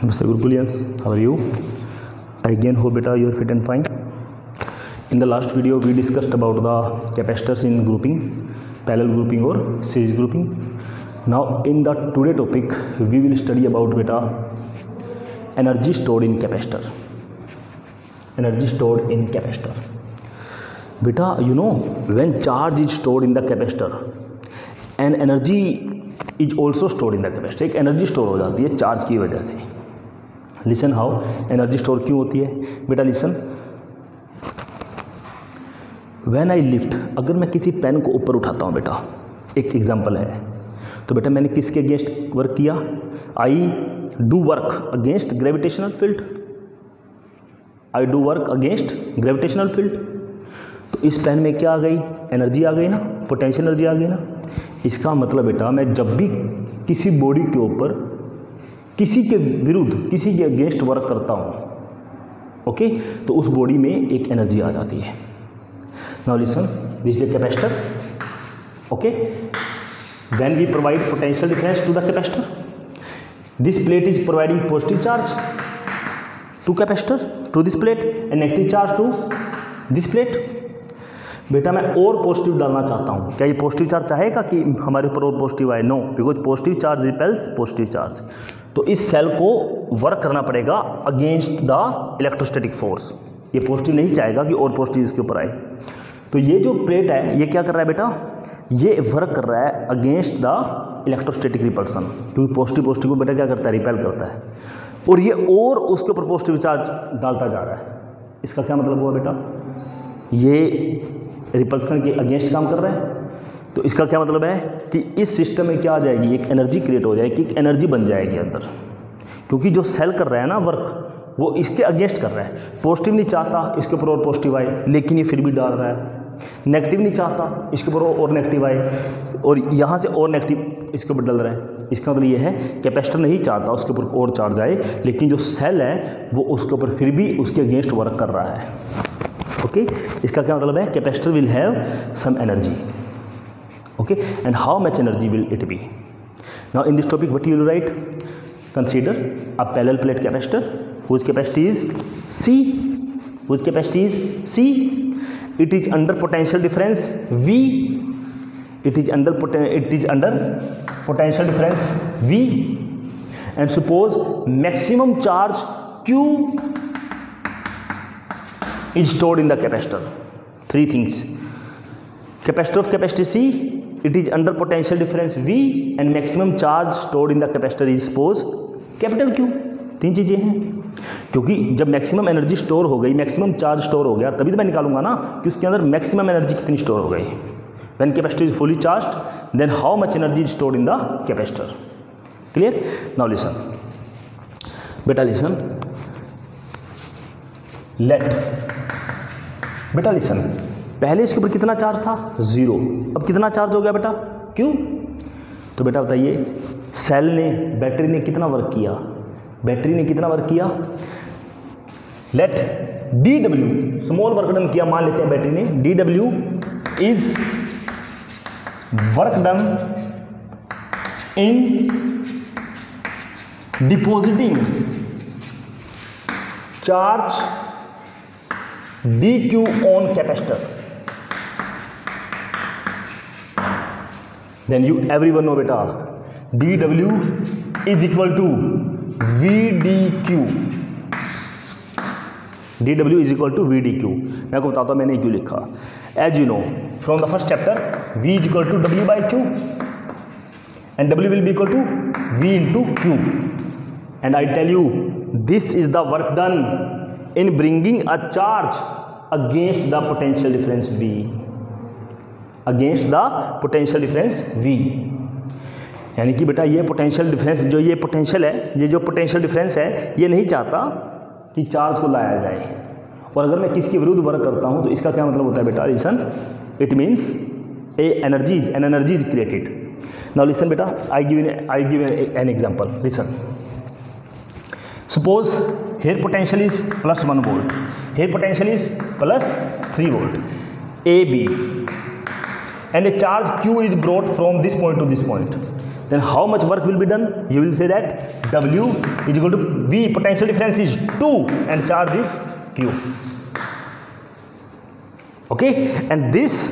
Namaste Gurukulians, how are you? I again hope beta you are fit and fine. In the last video we discussed about the capacitors in grouping, parallel grouping or series grouping. Now in the today topic we will study about beta energy stored in capacitor. Energy stored in capacitor. Beta, you know, when charge is stored in the capacitor and energy is also stored in the capacitor. एक energy store हो जाती है charge की वजह से. Listen how energy store क्यों होती है बेटा. लिसन, व्हेन आई लिफ्ट, अगर मैं किसी पेन को ऊपर उठाता हूँ बेटा, एक एग्जांपल है, तो बेटा मैंने किसके अगेंस्ट वर्क किया? I do work against gravitational field. I do work against gravitational field. तो इस पेन में क्या आ गई? एनर्जी आ गई ना, पोटेंशियल एनर्जी आ गई ना. इसका मतलब बेटा मैं जब भी किसी बॉडी के ऊपर किसी के विरुद्ध, किसी के अगेंस्ट वर्क करता हूँ, ओके, तो उस बॉडी में एक एनर्जी आ जाती है. Now listen, this is a capacitor, okay. Then we provide potential difference to the capacitor. This plate is providing positive charge to capacitor, to this plate, and negative charge to this plate. बेटा मैं और positive डालना चाहता हूँ, क्या ये positive charge चाहेगा कि हमारे ऊपर और पॉजिटिव आए? No, because positive charge repels positive charge. तो इस सेल को वर्क करना पड़ेगा अगेंस्ट द इलेक्ट्रोस्टैटिक फोर्स. ये पॉजिटिव नहीं चाहेगा कि और पॉजिटिव इसके ऊपर आए. तो ये जो प्लेट है ये क्या कर रहा है बेटा? ये वर्क कर रहा है अगेंस्ट द इलेक्ट्रोस्टैटिक रिपल्सन, क्योंकि पॉजिटिव को बेटा क्या करता है? रिपेल करता है. और ये और उसके ऊपर पॉजिटिव चार्ज डालता जा रहा है. इसका क्या मतलब हुआ बेटा? ये रिपल्सन के अगेंस्ट काम कर रहा है. तो इसका क्या मतलब है कि इस सिस्टम में क्या आ जाएगी? एक एनर्जी क्रिएट हो जाएगी, एक एनर्जी बन जाएगी अंदर, क्योंकि जो सेल कर रहा है ना वर्क, वो इसके अगेंस्ट कर रहा है. पॉजिटिव नहीं चाहता इसके ऊपर और पॉजिटिव आए, लेकिन ये फिर भी डाल रहा है. नेगेटिव नहीं चाहता इसके ऊपर और नेगेटिव आए, और यहाँ से और नेगेटिव इसके ऊपर डल रहा है. इसका मतलब ये है कैपेसिटर नहीं चाहता उसके ऊपर और चार्ज आए, लेकिन जो सेल है वो उसके ऊपर फिर भी उसके अगेंस्ट वर्क कर रहा है. ओके, इसका क्या मतलब है? Capacitor will have some energy, okay, and how much energy will it be? Now in this topic what you will write? Consider a parallel plate capacitor whose capacity is C. Whose capacity is C. It is under potential difference V. It is under potential difference V. And suppose maximum charge Q is stored in the capacitor. Three things. Capacitor of capacity C, it is under potential difference V, and maximum charge stored in the capacitor is suppose capital Q. तीन चीज़ें हैं, क्योंकि जब maximum energy store हो गई, maximum charge store हो गया, तभी तो मैं निकालूंगा ना कि उसके अंदर मैक्सिमम एनर्जी कितनी स्टोर हो गई. When capacitor is fully charged, then how much energy is stored in the capacitor. Clear? Now listen बेटा, लिसन, लेट बेटा लिसन, पहले इसके ऊपर कितना चार्ज था? 0. अब कितना चार्ज हो गया बेटा? क्यों? तो बेटा बताइए, सेल ने, बैटरी ने कितना वर्क किया? बैटरी ने कितना वर्क किया? Let DW, small work done किया, मान लेते हैं बैटरी ने. DW is work done in depositing charge dq on capacitor. Then you everyone know beta, dw is equal to vdq. dw is equal to vdq. मैं आपको बताता हूँ मैंने क्यों लिखा. As you know from the first chapter, v is equal to w by q and w will be equal to v into q. And I tell you, this is the work done in bringing a charge against the potential difference V. Against the potential difference V. यानी कि बेटा ये potential difference, जो ये potential है, ये जो potential difference है, ये नहीं चाहता कि चार्ज को लाया जाए. और अगर मैं किसके विरुद्ध वर्क करता हूँ तो इसका क्या मतलब होता है बेटा? Listen, it means an energy is created. Now listen बेटा, I give an example. Listen, suppose here potential is plus 1 volt, here potential is plus 3 volt, AB, and a charge Q is brought from this point to this point. then how much work will be done? You will say that W is equal to V, potential difference is 2 and charge is Q. Okay, and this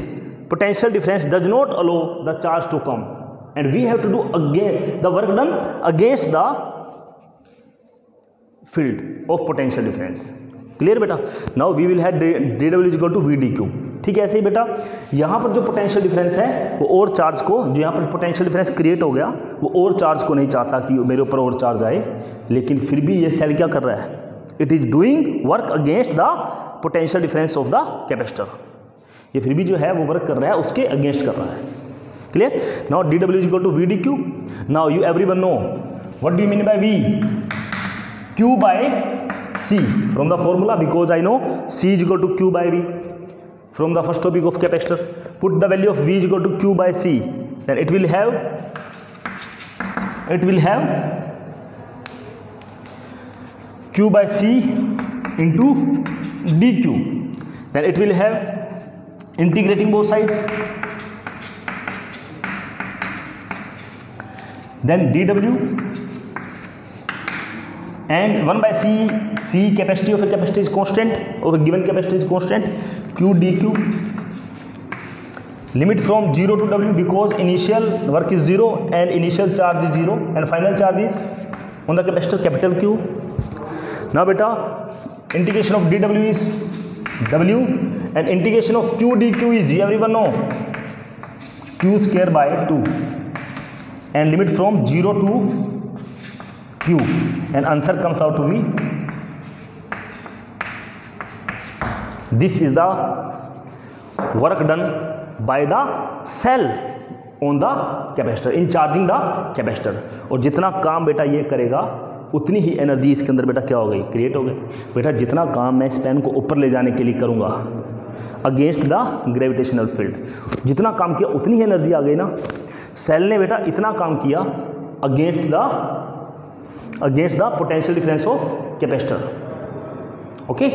potential difference does not allow the charge to come, and we have to do again the work done against the field of potential difference. Clear बेटा? Now we will have dW is equal to VdQ. ठीक है, ऐसे ही बेटा यहाँ पर जो potential difference है वो और चार्ज को, जो यहाँ पर पोटेंशियल डिफरेंस क्रिएट हो गया, वो और चार्ज को नहीं चाहता कि मेरे ऊपर और चार्ज आए, लेकिन फिर भी ये सेल क्या कर रहा है? It is doing work against the potential difference of the capacitor. ये फिर भी जो है वो वर्क कर रहा है, उसके अगेंस्ट कर रहा है. Clear? Now dW is equal to VdQ. Now you everyone know what do you mean by V? Q by C from the formula, because I know C is equal to Q by V from the first topic of capacitor. Put the value of V is equal to Q by C, then it will have Q by C into dQ, then it will have integrating both sides, then dW and 1 by C capacity of a capacitor is constant, of a given capacitor is constant, Q dQ, limit from 0 to W, because initial work is 0 and initial charge is 0 and final charge is on the capacitor capital Q. Now beta, integration of dW is W and integration of Q dQ is, everyone know, Q square by 2 and limit from 0 to Q, and answer comes out to be, this is the work done by the cell on the capacitor in charging the capacitor. और जितना काम बेटा ये करेगा उतनी ही energy इसके अंदर बेटा क्या हो गई? क्रिएट हो गई. बेटा जितना काम मैं इस पेन को ऊपर ले जाने के लिए करूँगा अगेंस्ट द ग्रेविटेशनल फील्ड, जितना काम किया उतनी ही एनर्जी आ गई ना. सेल ने बेटा इतना काम किया against the potential difference of capacitor. Okay,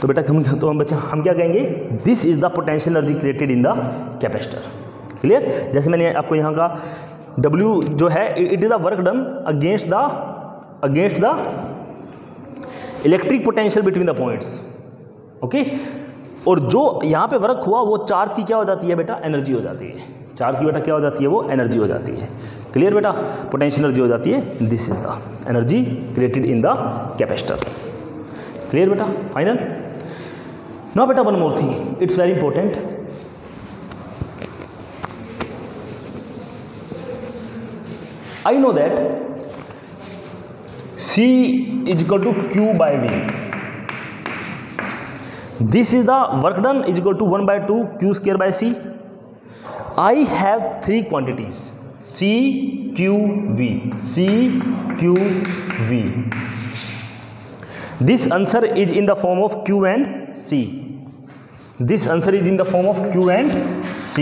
तो बेटा हम क्या कहेंगे? This is the potential energy created in the capacitor. Clear? जैसे मैंने आपको यहाँ का W जो है, it is the work done against the electric potential between the points. Okay, और जो यहाँ पे वर्क हुआ वो चार्ज की क्या हो जाती है बेटा? एनर्जी हो जाती है. चार्ज की बेटा क्या हो जाती है? वो एनर्जी हो जाती है. क्लियर बेटा? पोटेंशियल एनर्जी हो जाती है. This is the energy created in the capacitor. Clear बेटा? फाइनल. नाउ बेटा one more thing, it's very important. I know that C is equal to Q by V. This is the work done is equal to 1 by 2 Q square by C. I have three quantities C, Q, V. C, Q, V. This answer is in the form of Q and C. This answer is in the form of Q and C.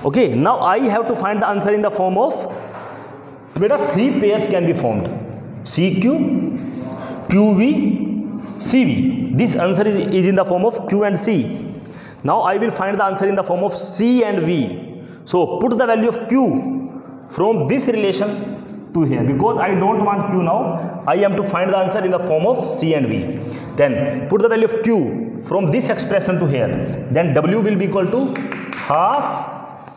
Okay, now I have to find the answer in the form of, beta, three pairs can be formed: CQ, QV, CV. This answer is in the form of Q and C. Now I will find the answer in the form of C and V. So put the value of Q from this relation to here, because I don't want Q now. I am to find the answer in the form of C and V. Then put the value of Q from this expression to here. Then W will be equal to half.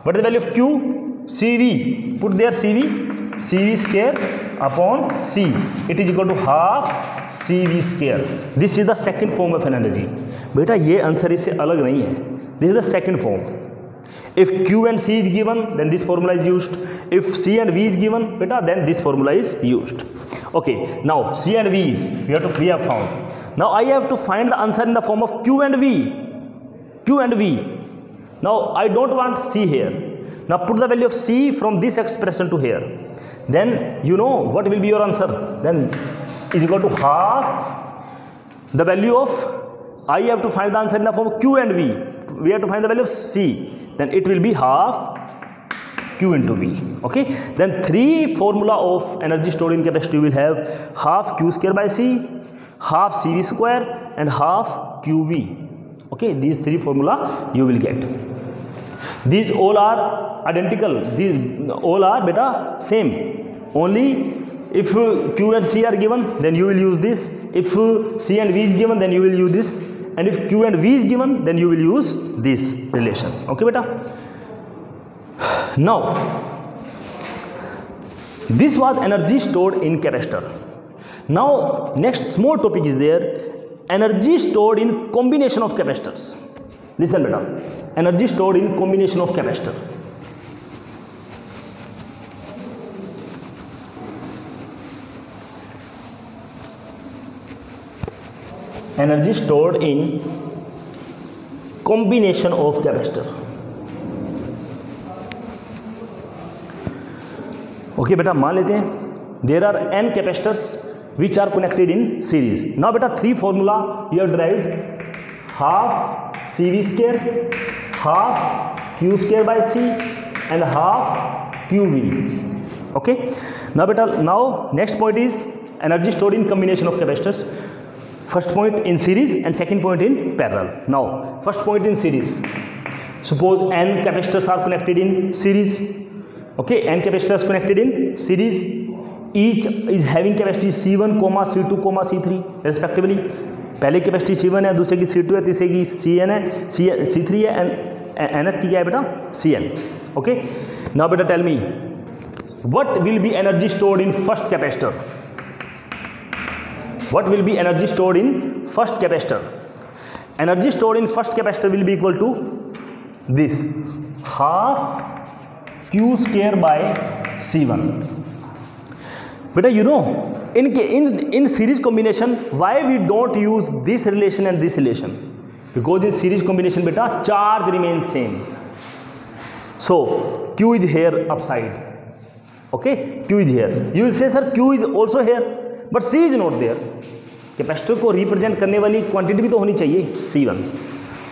What is the value of Q? CV. Put there CV. CV square upon C. It is equal to half CV square. This is the second form of an energy. बेटा ये answer इससे अलग नहीं है. This is the second form. If Q and C is given, then this formula is used. If C and V is given, beta, then this formula is used. Okay. Now C and V we have found. Now I have to find the answer in the form of Q and V. Q and V. Now I don't want C here. Now put the value of C from this expression to here. Then you know what will be your answer. Then is equal to half the value of, I have to find the answer in the form of Q and V. We have to find the value of C. Then it will be half Q into V. Okay. Then three formula of energy stored in capacity will have half Q square by C, half CV square, and half QV. Okay. These three formula you will get. These all are identical, these all are beta same. Only if Q and C are given, then you will use this. If C and V is given, then you will use this. And if Q and V is given, then you will use this relation. Okay beta. Now this was energy stored in capacitor. Now next small topic is there, energy stored in combination of capacitors. Listen beta, energy stored in combination of capacitor. Energy stored in combination of capacitor. Okay बेटा, मान लेते हैं there are n capacitors which are connected in series. Now बेटा 3 formula you have derived, half CV square, half Q square by C and half QV. Okay. Now बेटा, now next point is energy stored in combination of capacitors. First point in series and second point in parallel. Now first point in series, suppose n capacitors are connected in series. Okay, n capacitors connected in series, each is having capacity C1, C2, C3 respectively. पहले capacity C1 है, दूसरे की C2 है, तीसरे की Cn है, C3 है and nth की क्या है बेटा Cn. Okay, now बेटा tell me what will be energy stored in first capacitor. What will be energy stored in first capacitor? Energy stored in first capacitor will be equal to this, half Q square by C1. Beta, you know in series combination why we don't use this relation and this relation? Because in series combination beta charge remains same. So Q is here upside. Okay, Q is here. You will say sir Q is also here, but C is not there. Capacitor को represent करने वाली quantity भी तो होनी चाहिए C1.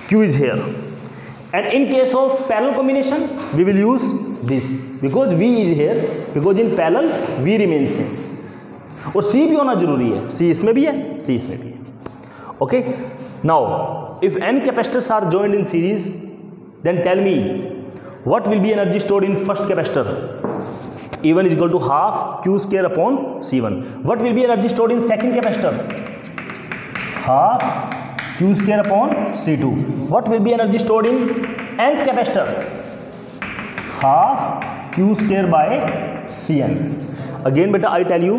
Q is here. And in case of parallel combination we will use this because V is here, because in parallel V remains same. और C भी होना जरूरी है, C इसमें भी है, C इसमें भी है. Okay, now if n capacitors are joined in series, then tell me what will be energy stored in first capacitor? E1 is equal to half Q square upon C1. What will be energy stored in second capacitor? Half Q square upon C2. What will be energy stored in nth capacitor? Half Q square by Cn. Again beta, I tell you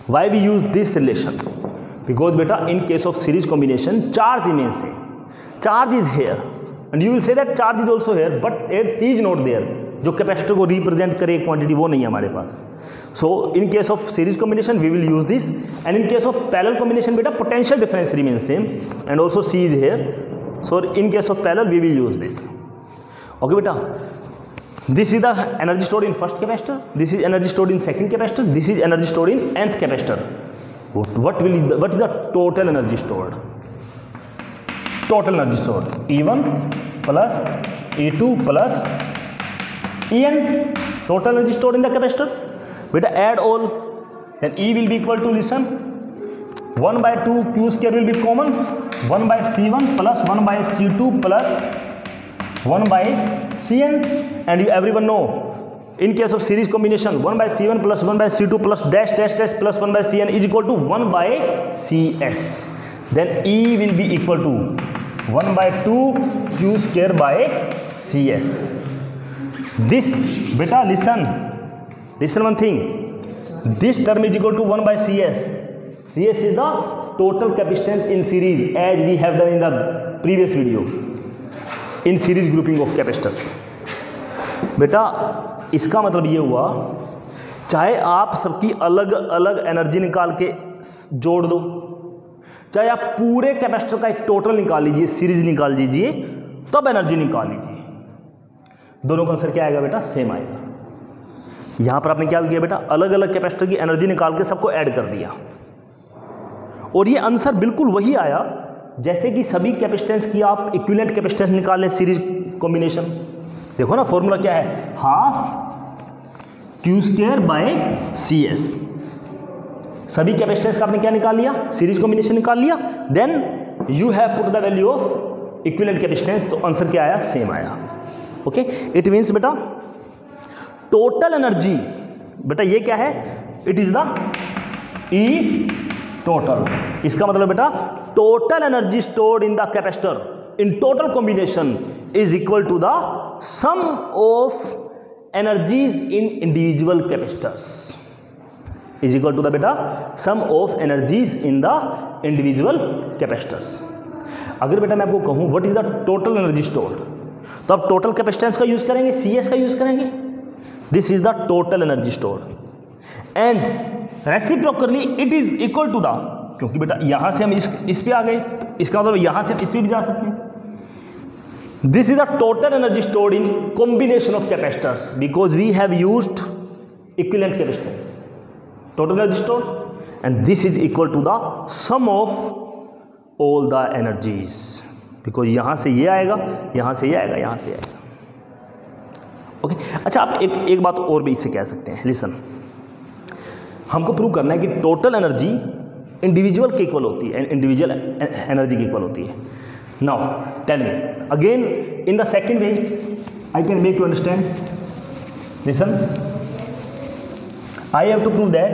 why we use this relation. Because beta in case of series combination charge remains same. Charge is here and you will say that charge is also here, but C is not there. जो capacitor को represent करे quantity वो नहीं है हमारे पास. So in case of series combination we will use this and in case of parallel combination बेटा potential difference remains same and also C is here. So in case of parallel we will use this. Okay बेटा, this is the energy stored in first capacitor, this is energy stored in second capacitor, this is energy stored in nth capacitor. what is the total energy stored? Total energy stored E1 plus E2 plus En, total energy stored in the capacitor. Beta add all, then E will be equal to, listen, 1 by 2 Q square will be common, 1 by C1 plus 1 by C2 plus 1 by Cn, and you everyone know in case of series combination 1 by C1 plus 1 by C2 plus dash dash dash plus 1 by Cn is equal to 1 by Cs. Then E will be equal to 1 by 2 Q square by Cs. This beta, listen one thing, this term is equal to 1 by Cs. Cs is the total capacitance in series as we have done in the previous video in series grouping of capacitors. बेटा इसका मतलब ये हुआ, चाहे आप सबकी अलग अलग एनर्जी निकाल के जोड़ दो, चाहे आप पूरे कैपेसिटर का एक टोटल निकाल लीजिए, सीरीज निकाल लीजिए, तब एनर्जी निकाल लीजिए, दोनों का आंसर क्या आएगा बेटा? सेम आएगा. यहां पर आपने क्या किया बेटा? अलग अलग कैपेसिटर की एनर्जी निकाल के सबको ऐड कर दिया और ये आंसर बिल्कुल वही आया जैसे कि सभी कैपेसिटेंस की आप इक्विवेलेंट कैपेसिटेंस निकाल लें सीरीज कॉम्बिनेशन. देखो ना फॉर्मूला क्या है, half Q square by C S. सभी कैपेसिटेंस का आपने क्या निकाल लिया? सीरीज कॉम्बिनेशन निकाल लिया. Then you have put the value of equivalent capacitance, तो आंसर क्या आया? सेम आया. ओके, इट मीन्स बेटा टोटल एनर्जी, बेटा ये क्या है, it is the E total. इसका मतलब बेटा total energy stored in the capacitor in total combination is equal to the sum of energies in individual capacitors is equal to the beta sum of energies in the individual capacitors। अगर बेटा मैं आपको कहूँ what is the total energy stored, तो आप total capacitance का use करेंगे, CS का यूज करेंगे। This is the total energy stored and reciprocally it is equal to the, क्योंकि बेटा यहां से हम इस पे आ गए, इसका मतलब यहां से इस पे भी जा सकते हैं। This is the total energy stored in combination of capacitors because we have used equivalent capacitance. Total energy stored, and this is equal to the sum of all the energies because यहाँ से ये आएगा, यहाँ से ये आएगा, यहाँ से ये आएगा। ओके, अच्छा आप एक बात और भी इससे कह सकते हैं, लिसन, हमको प्रूव करना है कि टोटल एनर्जी इंडिविजुअल के इक्वल होती है, इंडिविजुअल एनर्जी के इक्वल होती है। Now tell me again in the second way I can make you understand. Listen, I have to prove that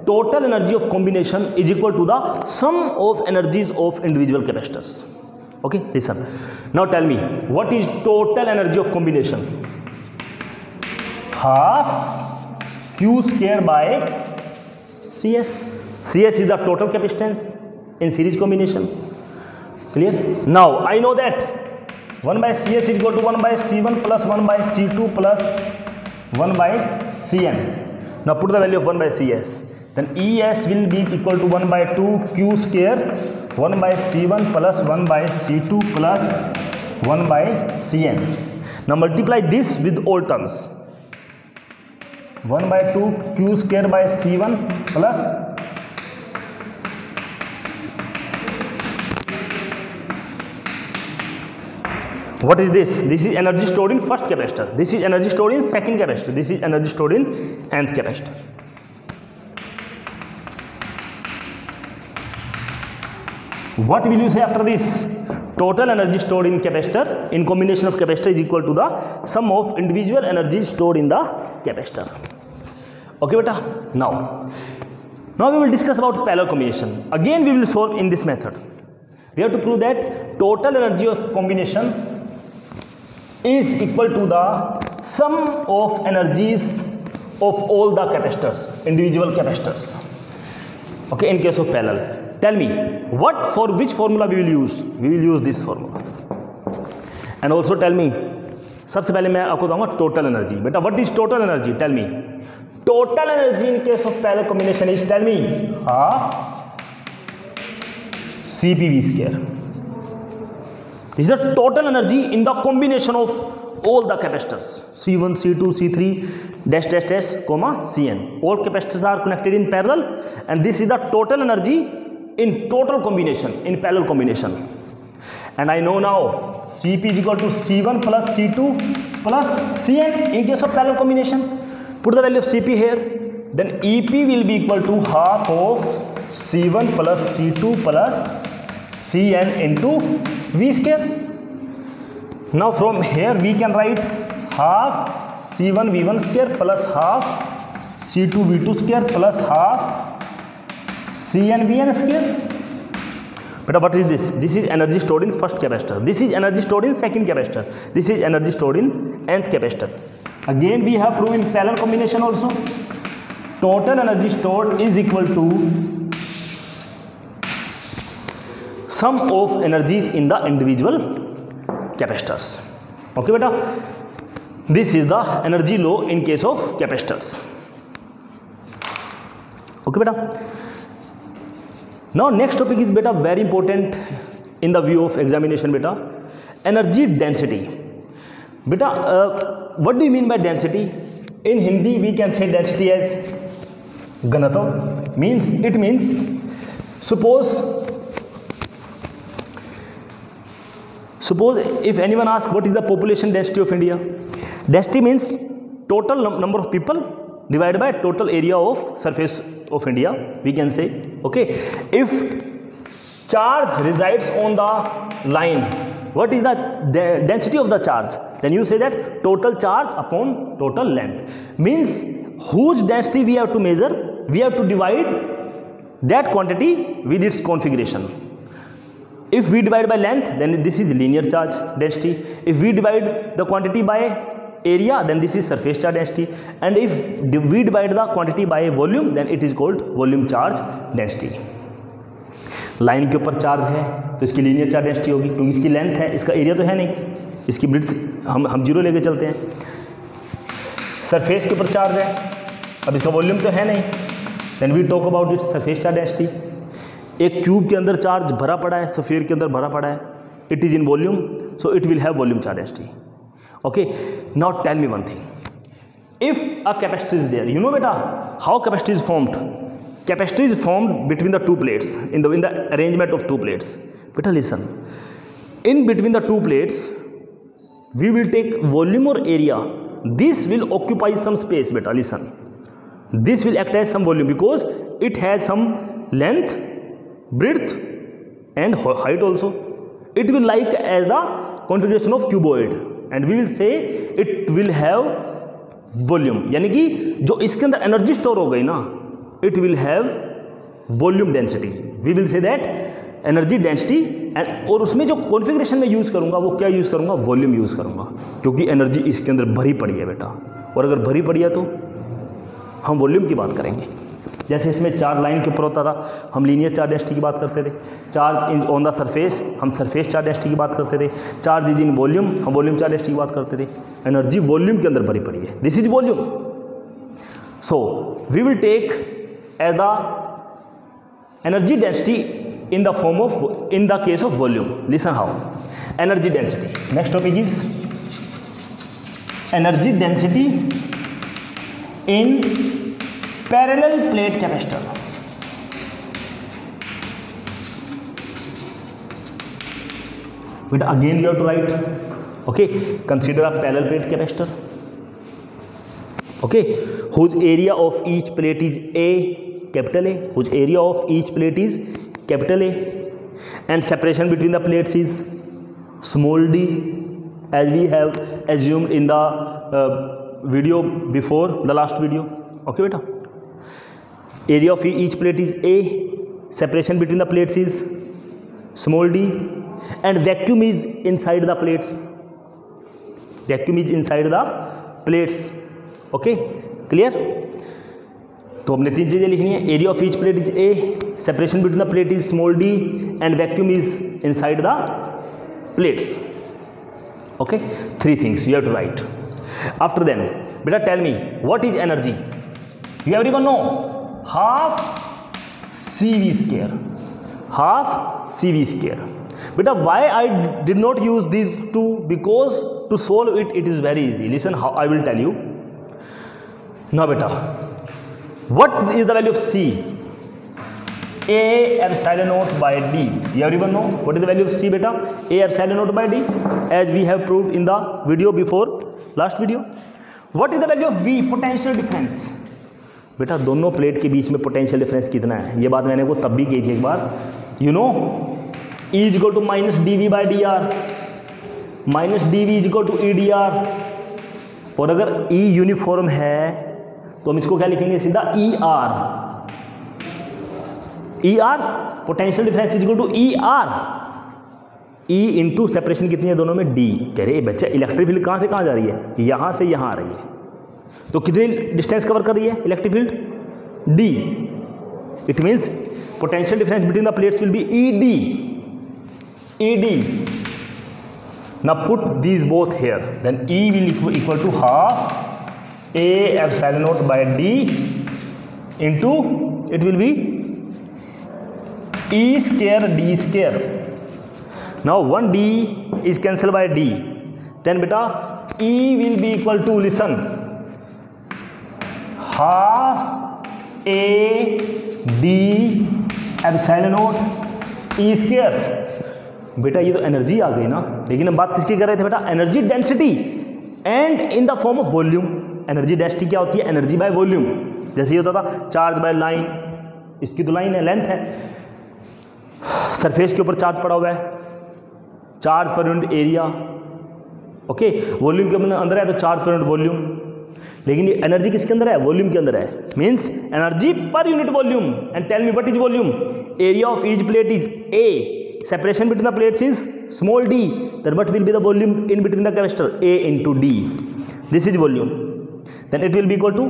total energy of combination is equal to the sum of energies of individual capacitors. Okay, listen, now tell me what is total energy of combination? Half Q square by CS. CS is the total capacitance in series combination. Clear? Now I know that 1 by CS is equal to 1 by C1 plus 1 by C2 plus 1 by Cn. Now put the value of 1 by CS. Then ES will be equal to 1 by 2 Q square 1 by C1 plus 1 by C2 plus 1 by Cn. Now multiply this with all terms. 1 by 2 Q square by C1 plus what is this? This is energy stored in first capacitor. This is energy stored in second capacitor. This is energy stored in nth capacitor. What will you say after this? Total energy stored in capacitor in combination of capacitor is equal to the sum of individual energy stored in the capacitor. Okay beta, now we will discuss about parallel combination. Again we will solve in this method. We have to prove that total energy of combination is equal to the sum of energies of all the capacitors, individual capacitors. Okay, in case of parallel, tell me what, for which formula we will use? We will use this formula. And also tell me, सबसे पहले मैं आपको दूंगा total energy. बेटा what is total energy? Tell me. Total energy in case of parallel combination is, tell me, CPV square. This is the total energy in the combination of all the capacitors C1, C2, C3, dash dash dash, comma Cn. All capacitors are connected in parallel, and this is the total energy in total combination, in parallel combination. And I know now Cp is equal to C1 plus C2 plus Cn in case of parallel combination. Put the value of Cp here. Then Ep will be equal to half of C1 plus C2 plus Cn into V square. Now from here we can write half C1 V1 square plus half C2 V2 square plus half Cn Vn square. But what is this? This is energy stored in first capacitor. This is energy stored in second capacitor. This is energy stored in nth capacitor. Again we have proven parallel combination also. Total energy stored is equal to sum of energies in the individual capacitors. Okay beta, this is the energy law in case of capacitors. Okay beta, now next topic is beta very important in the view of examination beta, energy density. Beta what do you mean by density? In Hindi we can say density as घनत्व. It means suppose if anyone asks what is the population density of India, density means total number of people divided by total area of surface of India, we can say. Okay, if charge resides on the line what is the density of the charge, then you say that total charge upon total length, means whose density we have to measure, we have to divide that quantity with its configuration. If we divide by length, then this is linear charge density. If we divide the quantity by area, then this is surface charge density. And if we divide the quantity by volume, then it is called volume charge density. Line के ऊपर charge है तो इसकी linear charge density होगी, क्योंकि इसकी length है, इसका एरिया तो है नहीं, इसकी ब्रेड्थ हम जीरो लेके चलते हैं। सरफेस के ऊपर चार्ज है, अब इसका वॉल्यूम तो है नहीं, then we talk about its surface charge density. एक क्यूब के अंदर चार्ज भरा पड़ा है, स्फीयर के अंदर भरा पड़ा है, it is in volume, so it will have volume charge density. Okay, now tell me one thing, if a capacitor is there, you know बेटा how capacity is formed? Capacity is formed between the two plates in the arrangement of two plates. Beta listen, in between the two plates we will take volume or area. This will occupy some space. Beta listen, this will act as some volume because it has some length, breadth and height also. It will like as the configuration of cuboid and we will say it will have volume, यानी कि जो इसके अंदर energy store हो गई ना, it will have volume density. We will say that energy density and और उसमें जो कॉन्फ़िगरेशन में यूज़ करूँगा वो क्या यूज़ करूँगा? वॉल्यूम यूज़ करूँगा, क्योंकि एनर्जी इसके अंदर भरी पड़ी है बेटा, और अगर भरी पड़ी है तो हम वॉल्यूम की बात करेंगे। जैसे इसमें चार्ज लाइन के ऊपर होता था, हम लीनियर चार्ज डेंसिटी की बात करते थे, चार्ज ऑन द सरफेस हम सरफेस चार्ज डेंसिटी की बात करते थे, चार्ज इज इन वॉल्यूम हम वॉल्यूम चार्ज डेंसिटी की बात करते थे। एनर्जी वॉल्यूम के अंदर भरी पड़ी है, this is volume. So we will take as the energy density in the form of, in the case of volume. Listen how energy density, next topic is energy density in parallel plate capacitor. But again you have to write, okay, consider a parallel plate capacitor, okay, whose area of each plate is A, capital A, whose area of each plate is capital A, and separation between the plates is small d, as we have assumed in the video before the last video. Okay beta, area of each plate is A, separation between the plates is small d, and vacuum is inside the plates, vacuum is inside the plates. Okay, clear? तो हमने तीन चीज़ें लिखनी है, area of each plate is A, separation between the plate is small d, and vacuum is inside the plates. Okay, three things you have to write. After then बेटा tell me what is energy. You everyone know half CV square, half CV square. Beta, why I did not use these two? Because to solve it, it is very easy. Listen how I will tell you. Now beta, what is the value of C? A epsilon naught by D. You everyone know what is the value of C beta? A epsilon naught by D, as we have proved in the video before, last video. What is the value of V? Potential difference. बेटा दोनों plate के बीच में potential difference कितना है, ये बात मैंने वो तब भी की थी एक बार. You know E is equal to minus DV by DR, minus DV is equal to EDR. और अगर E यूनिफॉर्म है तो हम इसको क्या लिखेंगे सीधा ER. ER potential difference is equal to ER. E into separation कितनी है दोनों में D. कह रहे बच्चा इलेक्ट्रिक फील्ड कहाँ से कहाँ जा रही है, यहाँ से यहाँ आ रही है, तो कितनी डिस्टेंस कवर कर रही है electric field? D. It means potential difference between the plates will be ED. ED. Now put these both here, then E will equal to half A epsilon not by D into it will be E square D square. Now 1D is cancel by D, then बेटा E will be equal to, listen, half A D epsilon not E square. बेटा ये तो energy आ गई ना, लेकिन हम बात किसकी कर रहे थे बेटा? Energy density, and in the form of volume. Energy density क्या होती है? Energy by volume. जैसे ये होता था चार्ज बाय लाइन, इसकी तो लाइन है, लेंथ है, सरफेस के ऊपर चार्ज पड़ा हुआ है, charge per unit area, okay, volume के अंदर है तो चार्ज पर यूनिट वॉल्यूम, लेकिन ये एनर्जी किसके अंदर है, वॉल्यूम के अंदर है, means energy per unit volume. And tell me what is volume, area of each plate is A, separation between the plates is small d, then what will be the volume in between the canister, a into d, this is volume, then it will be equal to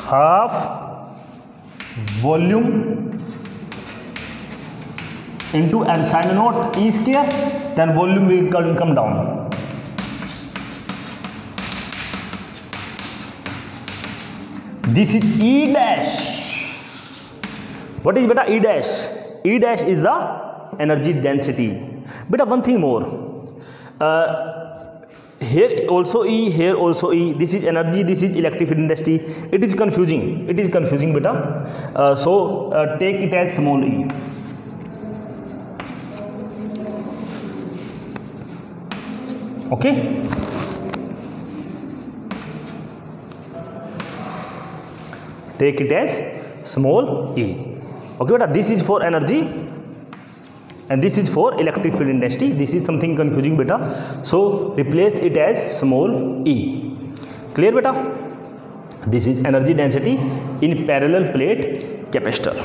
half volume into epsilon naught E square, then volume will come down. This is E dash. What is beta E dash? E dash is the energy density. Beta, one thing more. Here also E, here also E. This is energy, this is electric field intensity. It is confusing. It is confusing, beta. So take it as small e. Okay. Take it as small e. Okay, beta, this is for energy and this is for electric field intensity. This is something confusing, beta, so replace it as small e. Clear, beta? This is energy density in parallel plate capacitor.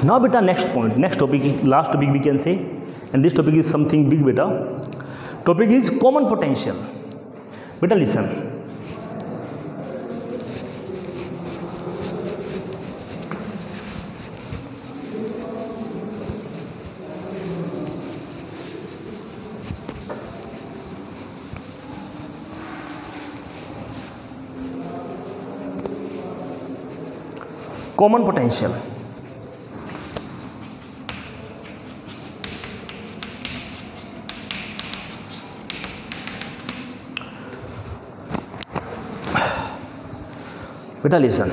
Now, beta, next point, next topic, last topic we can say, and this topic is something big, beta. Topic is common potential. Beta, listen. Common potential. Beta, listen.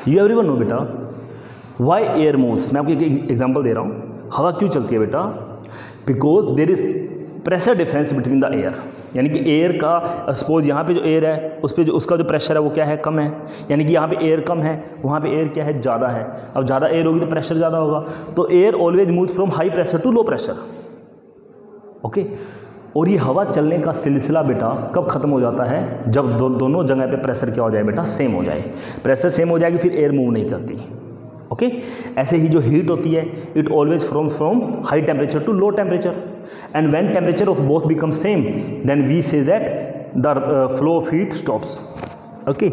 You everyone know, beta, why air moves. मैं आपको एक example दे रहा हूँ. हवा क्यों चलती है बेटा? Because there is pressure difference between the air, यानी कि एयर का सपोज यहाँ पे जो एयर है उस पर जो उसका जो प्रेशर है वो क्या है, कम है, यानी कि यहाँ पे एयर कम है, वहाँ पे एयर क्या है, ज़्यादा है. अब ज़्यादा एयर होगी तो प्रेशर ज़्यादा होगा, तो air always move from high pressure to low pressure. Okay, और ये हवा चलने का सिलसिला बेटा कब ख़त्म हो जाता है, जब दोनों जगह पे प्रेशर क्या हो जाए बेटा, सेम हो जाए. प्रेशर सेम हो जाएगी फिर एयर मूव नहीं करती. ओके, ऐसे ही जो हीट होती है it always from high temperature to low temperature, and when temperature of both become same then we say that the flow of heat stops. Okay,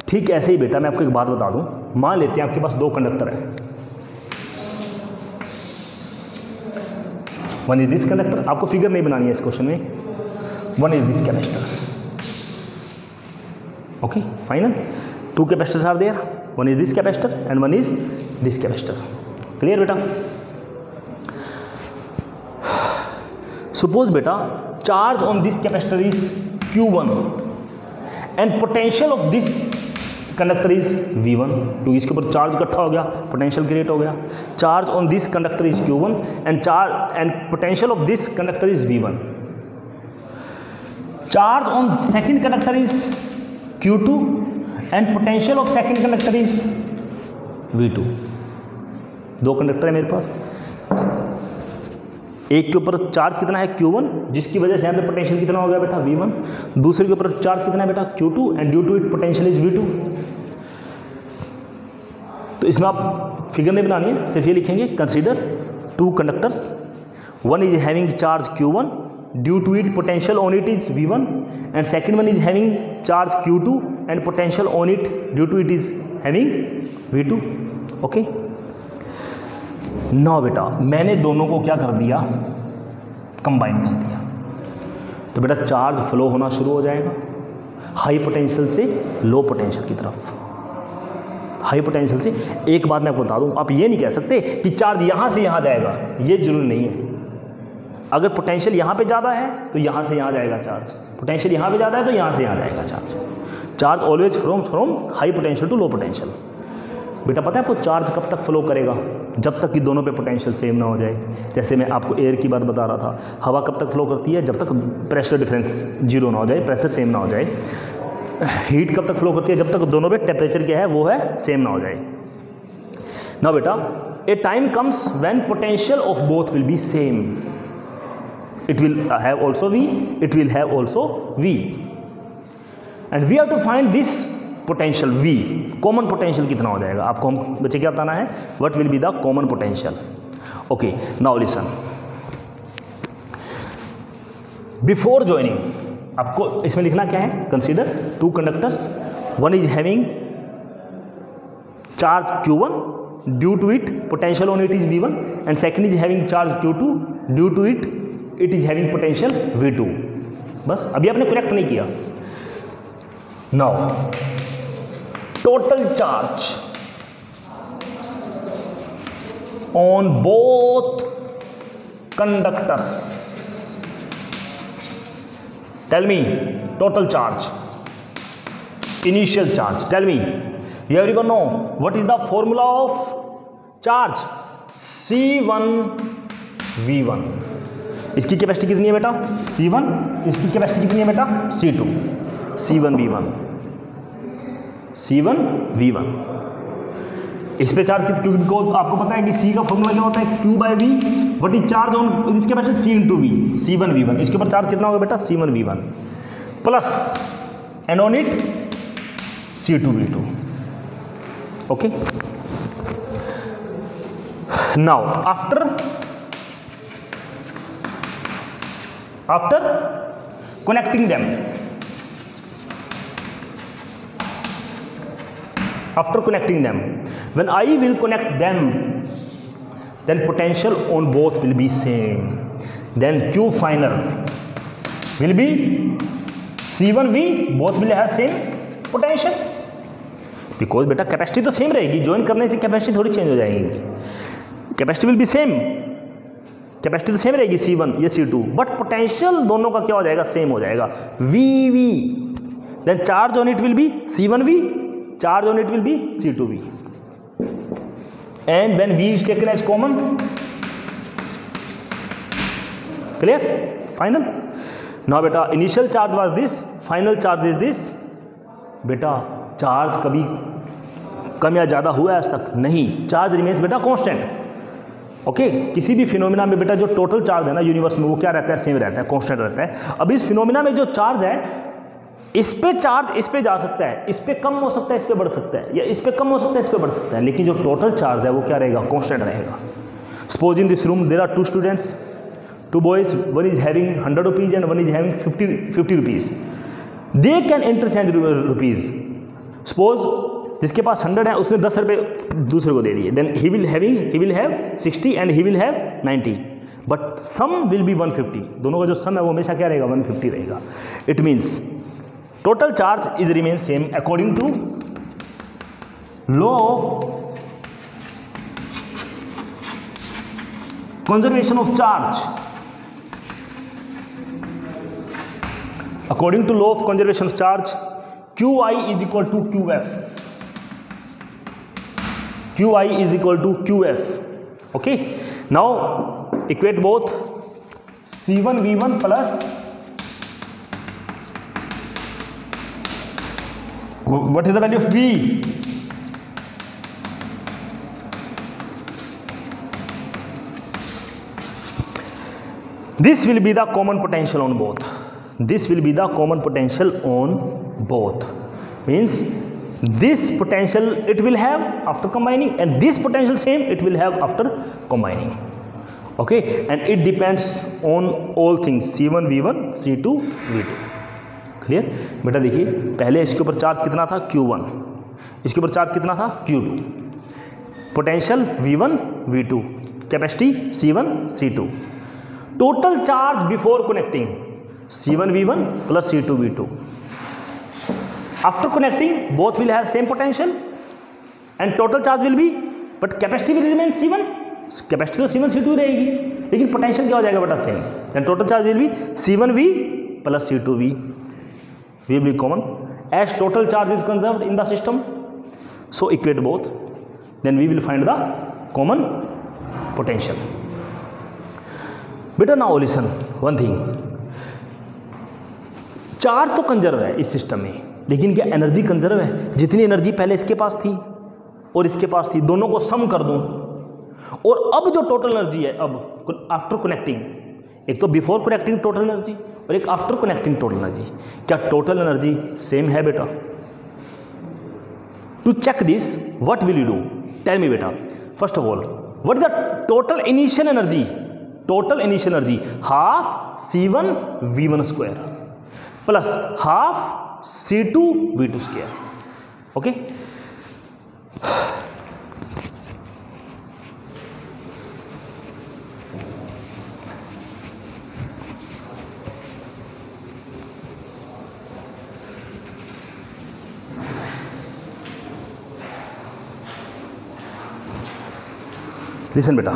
ठीक ऐसे ही बेटा मैं आपको एक बात बता दूं. मान लेते हैं आपके पास दो कंडक्टर है, वन इज दिस कंडक्टर, आपको फिगर नहीं बनानी है इस क्वेश्चन में, one is this capacitor. Okay final, two capacitors are there, one is this capacitor and one is this capacitor. Clear बेटा? सपोज बेटा charge on this capacitor is Q1 and potential of this conductor is V1. तो इसके ऊपर charge इकट्ठा हो गया, potential create हो गया. Charge on this conductor is Q1 and potential of this conductor is V1. Charge on second conductor is Q2 and potential of second conductor is V2. दो conductor है मेरे पास, एक के ऊपर चार्ज कितना है Q1 जिसकी वजह से यहाँ पे पोटेंशियल कितना हो गया बेटा V1, दूसरे के ऊपर चार्ज कितना है बेटा Q2 and due to it potential is V2. तो इसमें आप फिगर नहीं बनानी है, सिर्फ ये लिखेंगे consider two conductors, one is having charge Q1 due to it potential on it is V1 and second one is having charge Q2 and potential on it due to it is having V2. Okay, now बेटा मैंने दोनों को क्या कर दिया, combine कर दिया, तो बेटा चार्ज फ्लो होना शुरू हो जाएगा हाई पोटेंशियल से लो पोटेंशियल की तरफ. हाई पोटेंशियल से, एक बात मैं आपको बता दूं, आप ये नहीं कह सकते कि चार्ज यहां से यहां जाएगा, ये जरूरी नहीं है. अगर पोटेंशियल यहां पे ज़्यादा है तो यहां से यहां जाएगा चार्ज, पोटेंशियल यहां पे ज़्यादा है तो यहां से यहां जाएगा charge. Charge always from high potential to low potential. बेटा पता है आपको चार्ज कब तक फ्लो करेगा, जब तक कि दोनों पे पोटेंशियल सेम ना हो जाए. जैसे मैं आपको एयर की बात बता रहा था, हवा कब तक फ्लो करती है, जब तक प्रेशर डिफरेंस जीरो ना हो जाए, प्रेशर सेम ना हो जाए. हीट कब तक फ्लो करती है, जब तक दोनों पे टेम्परेचर क्या है वो है सेम ना हो जाए। नाउ बेटा, a time comes when potential of both will be same, it will have also V, it will have also V, and we have to find this potential V, common potential कितना हो जाएगा आपको हम बच्चे क्या बताना है, what will be the common potential. Okay, now listen, before joining आपको इसमें लिखना क्या है, consider two conductors, one is having charge Q1, due to it potential on it is V1, and second is having charge Q2, due to it is having potential V2। बस अभी आपने connect नहीं किया। Now total charge on both conductors, tell me total charge, initial charge, tell me, you everyone know what is the formula of charge, C1 V1, इसकी capacity कितनी है बेटा C1, इसकी कैपेसिटी कितनी है बेटा C2, C1 V1, इस पे चार्ज क्योंकि आपको पता है कि C का फॉर्मूला क्या होता है, Q by V, what is charge on इसके capacity C into V, C1 V1, इसके ऊपर चार्ज कितना होगा बेटा C1 V1 plus and on it C2 V2। Okay, now after connecting them, when I will connect them, then potential on both will be same, then Q final will be C1V, both will have same potential, because बेटा capacity तो same रहेगी, join करने से capacity थोड़ी change हो जाएगी, capacity will be same, capacity तो same रहेगी C1 या C2, बट पोटेंशियल दोनों का क्या हो जाएगा, सेम हो जाएगा VV, then charge on it will be C1V, charge on it will be C2V, and when V is taken as common, clear, final। now beta initial charge was this, final charge is this, बेटा charge कभी कम या ज़्यादा हुआ है आज तक नहीं, charge remains बेटा कांस्टेंट। ओके, किसी भी फिनोमिना में बेटा जो टोटल चार्ज है ना यूनिवर्स में वो क्या रहता है, सेम रहता है, कांस्टेंट रहता है। अब इस फिनोमिना में जो चार्ज है, इस पे चार्ज इस पे जा सकता है, इस पे कम हो सकता है, इस पे बढ़ सकता है, या इस पे कम हो सकता है, इस पे बढ़ सकता है, लेकिन जो टोटल चार्ज है वो क्या रहेगा, कांस्टेंट रहेगा। Suppose in this room there are two students, two boys, one is having 100 rupees and one is having 50 rupees, they can interchange rupees. Suppose जिसके पास 100 है उसने 10 रुपये दूसरे को दे दिए, then he will have 60 and he will have 90, but sum will be 150, दोनों का जो सम है वो हमेशा क्या रहेगा, 150 रहेगा। It means total charge is remain same according to law of conservation of charge, according to law of conservation of charge, Qi is equal to Qf, Qi is equal to Qf। okay, now equate both C1 V1 plus what is the value of V, this will be the common potential on both, this will be the common potential on both, means this potential it will have after combining and this potential same it will have after combining। okay, and it depends on all things C1 V1 C2 V2। Clear बेटा, देखिए पहले इसके ऊपर charge कितना था Q1, इसके ऊपर charge कितना था Q2, potential V1 V2, capacity C1 C2, total charge before connecting C1 V1 plus C2 V2, after connecting both will have same potential and total charge will be, but capacity will remain C1, capacity तो C1 C2 रहेगी, लेकिन potential क्या हो जाएगा बेटा, same, and total charge will be C1V plus C2V will be common as total charge is conserved in the system, so equate both, then we will find the common potential। बेटा now listen one thing, charge तो conserve है इस system में, लेकिन क्या energy conserve है? जितनी energy पहले इसके पास थी और इसके पास थी, दोनों को सम कर दूं, और अब जो टोटल एनर्जी है, अब आफ्टर कनेक्टिंग, एक तो बिफोर कनेक्टिंग टोटल एनर्जी और एक आफ्टर कनेक्टिंग टोटल एनर्जी, क्या टोटल एनर्जी सेम है बेटा? To check this what will you do? Tell me बेटा, first of all what is the total initial energy? Total initial energy half C1 V1 square plus half C2 V2 square. Okay, listen बेटा,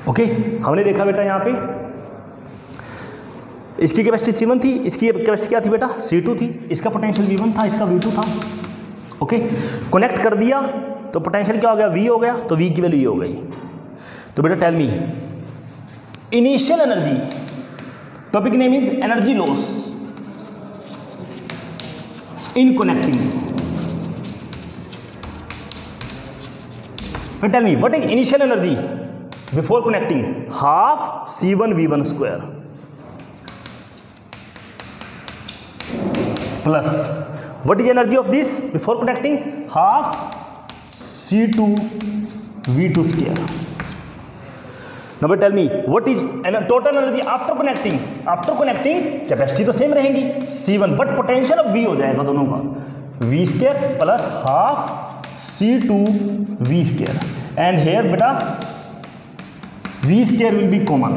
okay हमने देखा बेटा यहां पे इसकी capacity C1 थी, इसकी कैपेसिटी क्या थी बेटा? C2 थी, इसका पोटेंशियल V1 था, इसका V2 था. ओके, कनेक्ट कर दिया तो पोटेंशियल क्या हो गया? V हो गया, तो V की वैल्यू ये हो गई. तो बेटा tell me initial energy, topic name is energy loss in connecting. Now tell me what is initial energy before connecting? Half C1 V1 square plus what is energy of this before connecting? Half C2 V2 square. Now tell me what is total energy after connecting? After connecting capacity तो same रहेगी C1, but potential अब V हो जाएगा दोनों का, V square plus half C2 V square, and here बेटा V square will be common,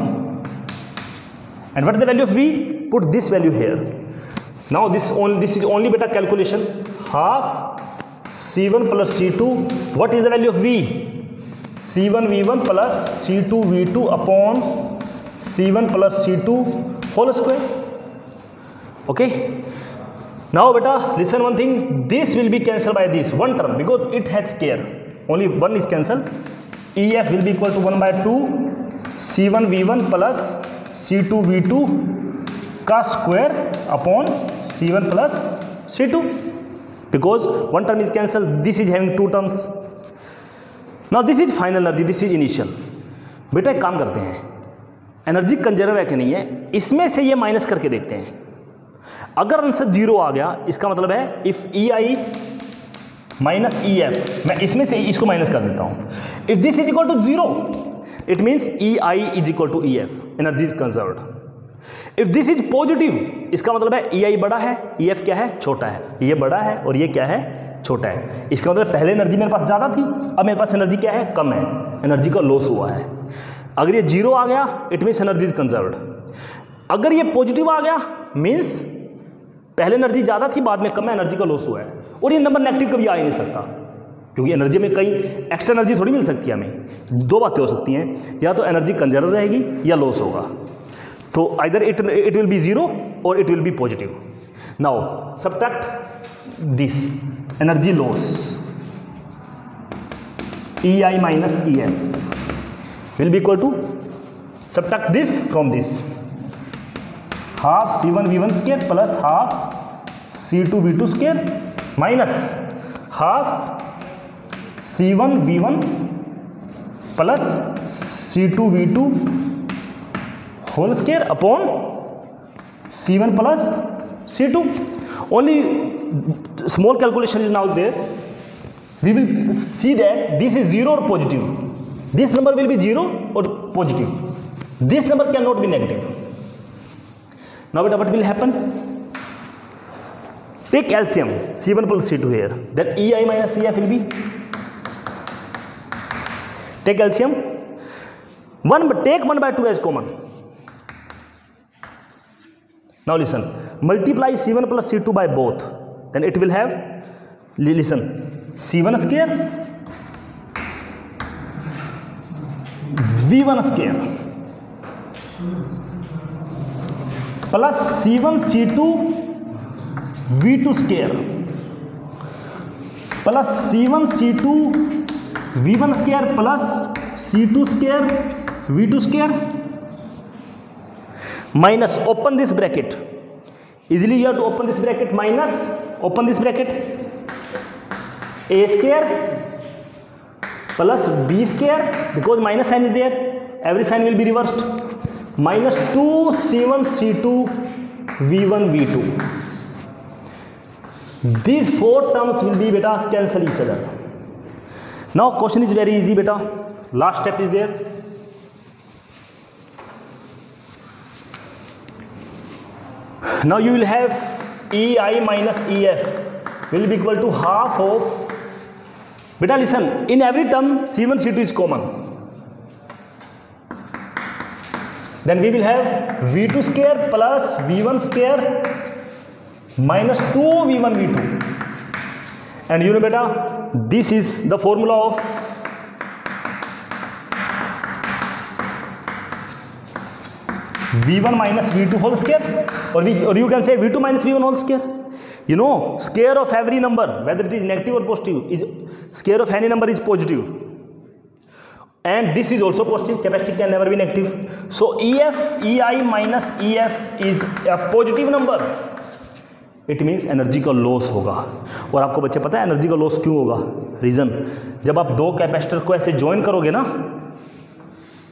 and what is the value of V? Put this value here. Now this is only बेटा calculation, half C1 plus C2, what is the value of V? C1 V1 plus C2 V2 upon C1 plus C2 whole square. Okay. Now beta listen one thing. This will be cancelled by this one term because it has square. Only one is cancelled. EF will be equal to 1 by 2 C1 V1 plus C2 V2 का square upon C1 plus C2. Because one term is cancelled. This is having two terms. Now this is final energy, this is initial. बेटा एक काम करते हैं, energy conserve है कि नहीं है, इसमें से ये माइनस करके देखते हैं. अगर आंसर 0 आ गया, इसका मतलब है इफ EI माइनस EF, मैं इसमें से इसको माइनस कर देता हूं. If this is equal to 0 it means EI is equal to EF, energy is conserved. If this is positive, इसका मतलब है EI बड़ा है, EF क्या है? छोटा है. ये बड़ा है और ये क्या है? छोटा है. इसका मतलब पहले एनर्जी मेरे पास ज़्यादा थी, अब मेरे पास एनर्जी क्या है? कम है, एनर्जी का लॉस हुआ है. अगर ये 0 आ गया it means energy is conserved. अगर ये पॉजिटिव आ गया मीन्स पहले एनर्जी ज़्यादा थी, बाद में कम है, एनर्जी का लॉस हुआ है. और ये नंबर नेगेटिव कभी आ ही नहीं सकता, क्योंकि एनर्जी में कई एक्स्ट्रा एनर्जी थोड़ी मिल सकती है हमें. दो बातें हो सकती हैं, या तो एनर्जी कंजर्व रहेगी या लॉस होगा. तो आइदर इट विल बी 0 और it will B positive. Now subtract this energy loss EI minus EF will be equal to, subtract this from this, half C1 V1 square plus half C2 V2 square minus half C1 V1 plus C2 V2 whole square upon C1 plus C2. Only small calculation is now there. We will see that this is 0 or positive. This number will be 0 or positive. This number cannot be negative. Now beta what will happen? Take LCM C1 plus C2 here. Then EI minus EF will be. Take LCM. Take 1 by 2 as common. Now listen. Multiply C1 plus C2 by both. Then it will have, listen, C1 square V1 square plus C1 C2 V2 square plus C1 C2 V1 square plus C2 square V2 square minus, open this bracket, easily you have to open this bracket, minus, open this bracket, A square plus B square, because minus sign is there, every sign will be reversed, minus 2C1 C2 V1 V2. These four terms will be beta cancel each other. Now question is very easy beta, last step is there. Now you will have EI minus EF will be equal to half of, beta listen, in every term C1 C2 is common, then we will have V2 square plus V1 square minus 2V1 V2, and you know beta, this is the formula of V1 minus V2 whole square, or you can say V2 minus V1 whole square. You know, square of every number, whether it is negative or positive, square of any number is positive, and this is also positive, capacity can never be negative. So EF, EI minus EF is a positive number, it means energy का loss होगा। और आपको बच्चे पता है energy का loss क्यों होगा? रीज़न, जब आप दो कैपेसिटर को ऐसे ज्वाइन करोगे ना,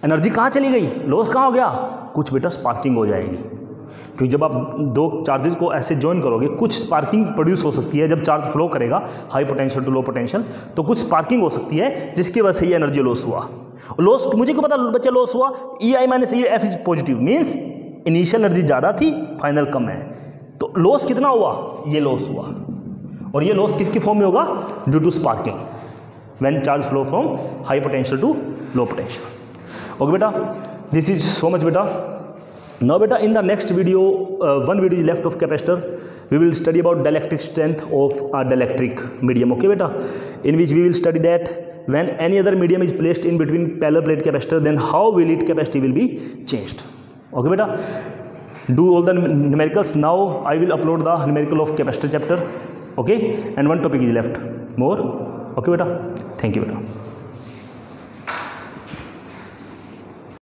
एनर्जी कहाँ चली गई, लॉस कहाँ हो गया? कुछ बेटा स्पार्किंग हो जाएगी, क्योंकि जब आप दो चार्जेस को ऐसे ज्वाइन करोगे कुछ स्पार्किंग प्रोड्यूस हो सकती है। जब चार्ज फ्लो करेगा high potential to low potential, तो कुछ स्पार्किंग हो सकती है जिसकी वजह से ये एनर्जी लॉस हुआ। लॉस मुझे क्यों पता बच्चे लॉस हुआ? E I minus E F is positive, means initial energy ज़्यादा थी, फाइनल कम है, तो लॉस कितना हुआ? ये लॉस हुआ। और ये लॉस किसकी फॉर्म में होगा? Due to sparking, when charge flow from high potential to low potential. Okay बेटा, this is so much beta. Now beta, in the next video, one video is left of capacitor, we will study about dielectric strength of a dielectric medium. Okay beta, in which we will study that when any other medium is placed in between parallel plate capacitor, then how will its capacity will be changed. Okay beta, do all the numericals. Now I will upload the numerical of capacitor chapter. Okay, and one topic is left more. Okay beta, thank you beta.